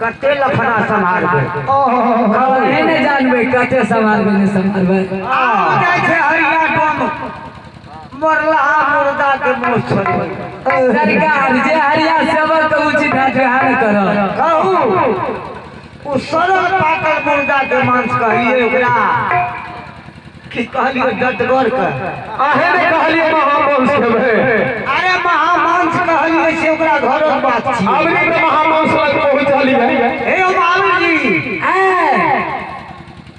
कते लफड़ा संभाल कहे नहीं जानबे कते संभालबे नहीं संभालबे जाय छे हरिया डोम मरला मुर्दा के मुंह छोड़बे सरकार जे हरिया सेवक के उचित ध्यान कर कहू उ सरल पाकल मुर्दा के मांस कहिए ओकरा कि कहलिए डटगर के आहे ने कहलिए महामांस खेबे अरे महामांस कहलिए से ओकरा घर के बात छी अबरी के महामांस लग पहुंचली है हे बाबूजी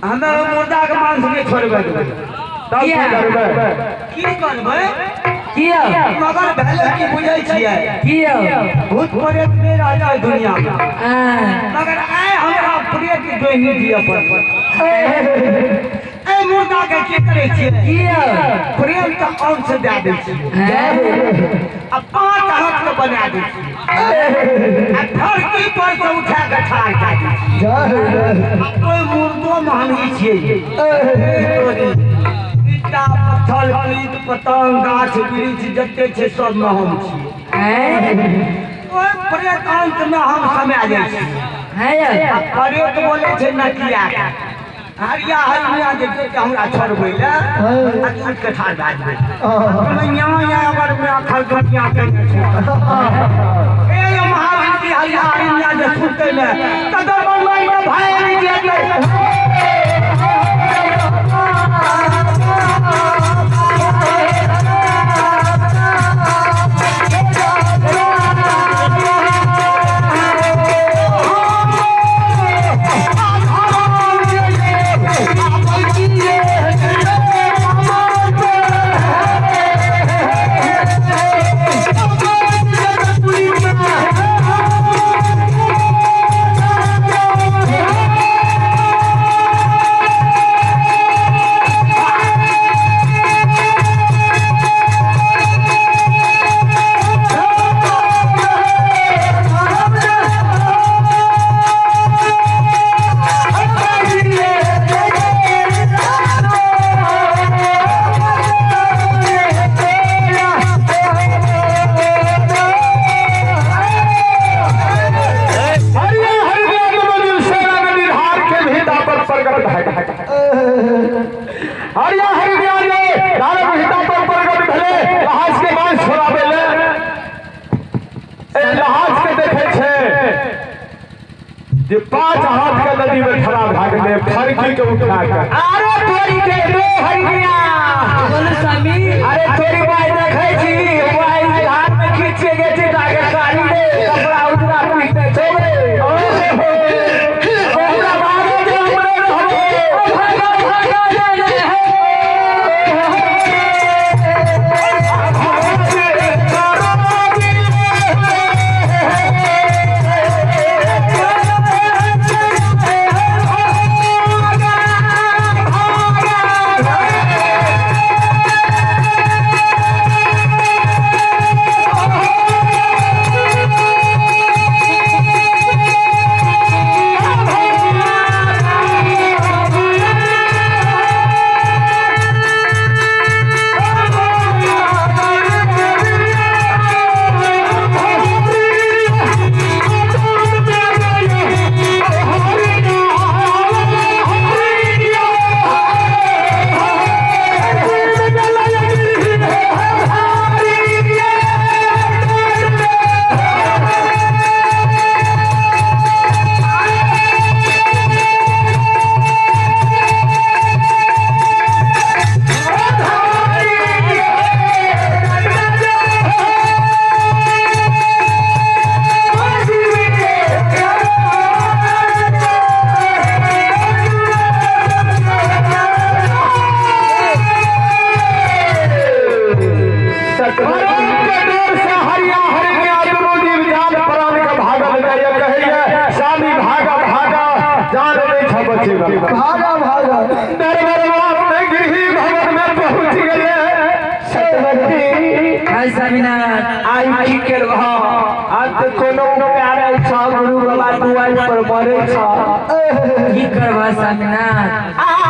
हमें मुर्दा के मांस नहीं छोड़बे तब की करबे की करबे किया मगर भेले की बुझै छियै किया भूत प्रेत में राजा दुनिया में मगर आए हमरा प्रेत दोनी दिया पर ए मुर्दा के करे छियै किया प्रेम का अंश दे दे छियै अब 5 हाथ के बना दे छियै अब धरती पर से उठा के ठाड़ दे छियै अब कोई मुर्दो मांगी छियै ईटा पत्थर कीट पतंग गाछ वृक्ष जते छै सब में हम छियै ओए प्रेत अंश में हम समा जाइ छियै है प्रेत बोले छै नकिया हरिया हरिया जे हमरा छोड़बै ले आ उठ के ठाड़ भए जेबै मैया या अगर मैं अखल दुनिया के ए महावीर की हरिया हरिया जे सुनते ले त दरबार में भाई नहीं जेतै जे 5 हाथ के नदी में खड़ा भाग में फरकी के उठा के अरे तोरी के रे हरिया बोल स्वामी अरे तोरी बाई देखै छी बाई हाथ में खींचे गे छी ताके साड़ी रे कपड़ा उतरा पीते छोड़े हमरा भागे जे हमरे रहबे भागा ले भागा भागा दरबार में गिरही भवन में पहुंच गए सतवती हाय स्वामीनाथ आई की कर रहा आज कोनो प्यारे छा गुरु बाबा दुआर पर मरे छा की करबा स्वामीनाथ